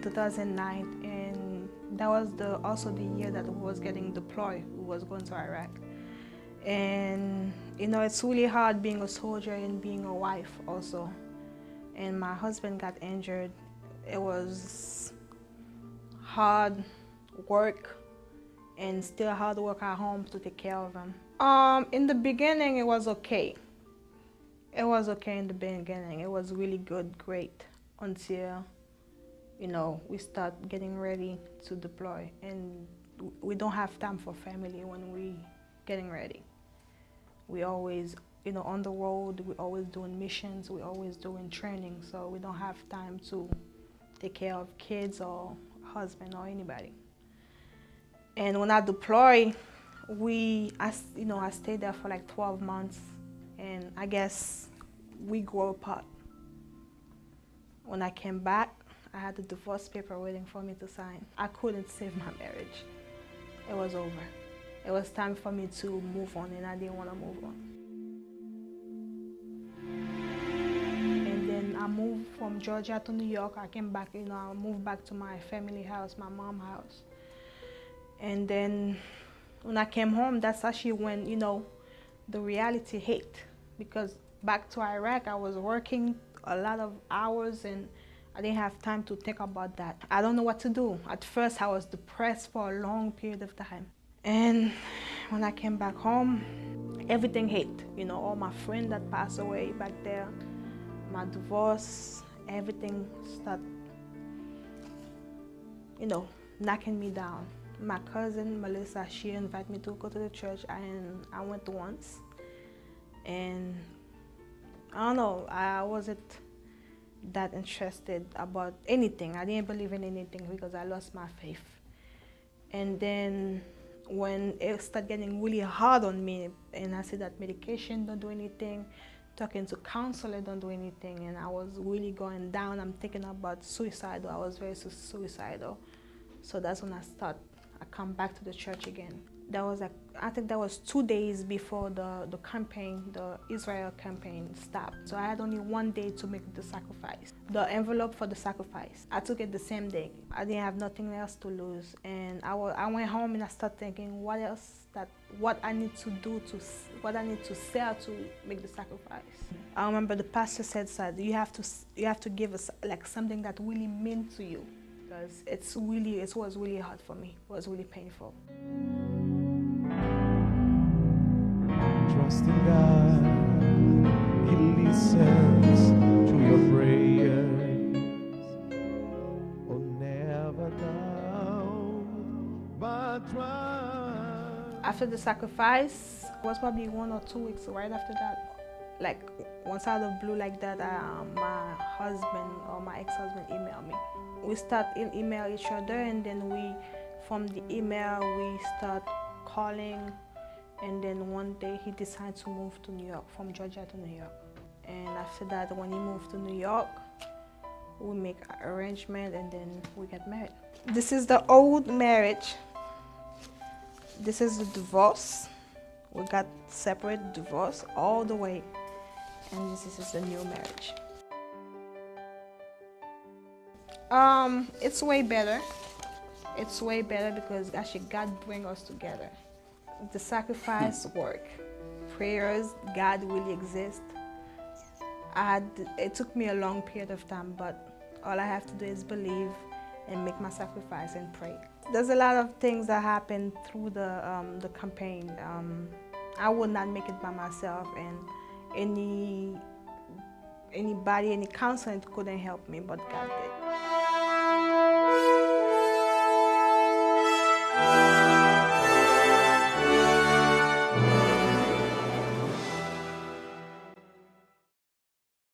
2009, and that was also the year that we was getting deployed. We was going to Iraq. And you know, it's really hard being a soldier and being a wife also. And my husband got injured. It was hard work and still hard work at home to take care of him. In the beginning, it was okay. It was okay in the beginning. It was really good, great, until, you know, we start getting ready to deploy, and we don't have time for family when we getting ready. We always, you know, on the road, we always doing missions, we always doing training, so we don't have time to take care of kids or husband or anybody. And when I deploy, I stayed there for like 12 months, and I guess we grew apart. When I came back, I had the divorce paper waiting for me to sign. I couldn't save my marriage. It was over. It was time for me to move on, and I didn't want to move on. And then I moved from Georgia to New York. I came back, you know, I moved back to my family house, my mom's house. And then when I came home, that's actually when, you know, the reality hit. Because back to Iraq, I was working a lot of hours and I didn't have time to think about that. I don't know what to do. At first, I was depressed for a long period of time. And when I came back home, everything hit. You know, all my friends that passed away back there, my divorce, everything started, you know, knocking me down. My cousin, Melissa, she invited me to go to the church, and I went once. And I don't know, I wasn't that interested about anything. I didn't believe in anything because I lost my faith. And then when it started getting really hard on me, and I see that medication don't do anything, talking to counselor don't do anything, and I was really going down. I'm thinking about suicidal. I was very suicidal. So that's when I come back to the church again. That was like, I think that was 2 days before the campaign, the Israel campaign stopped. So I had only 1 day to make the sacrifice. The envelope for the sacrifice, I took it the same day. I didn't have nothing else to lose. And I went home and I started thinking what I need to do, what I need to sell to make the sacrifice. I remember the pastor said, you have to give us like something that really meant to you. Because it was really hard for me. It was really painful. Trust in God, He listens to your prayers. Oh, never doubt, but trust. After the sacrifice, it was probably 1 or 2 weeks right after that. Like, once out of blue like that, my husband or my ex-husband emailed me. We start email each other, and then from the email, we start calling. And then one day he decided to move to New York, from Georgia to New York. And after that, when he moved to New York, we make an arrangement, and then we get married. This is the old marriage. This is the divorce. We got separate, divorce all the way. And this is the new marriage. It's way better. It's way better because actually God brings us together. The sacrifice work, prayers, God really exists. It took me a long period of time, but all I have to do is believe and make my sacrifice and pray. There's a lot of things that happened through the campaign. I would not make it by myself, and any counselor couldn't help me, but God did.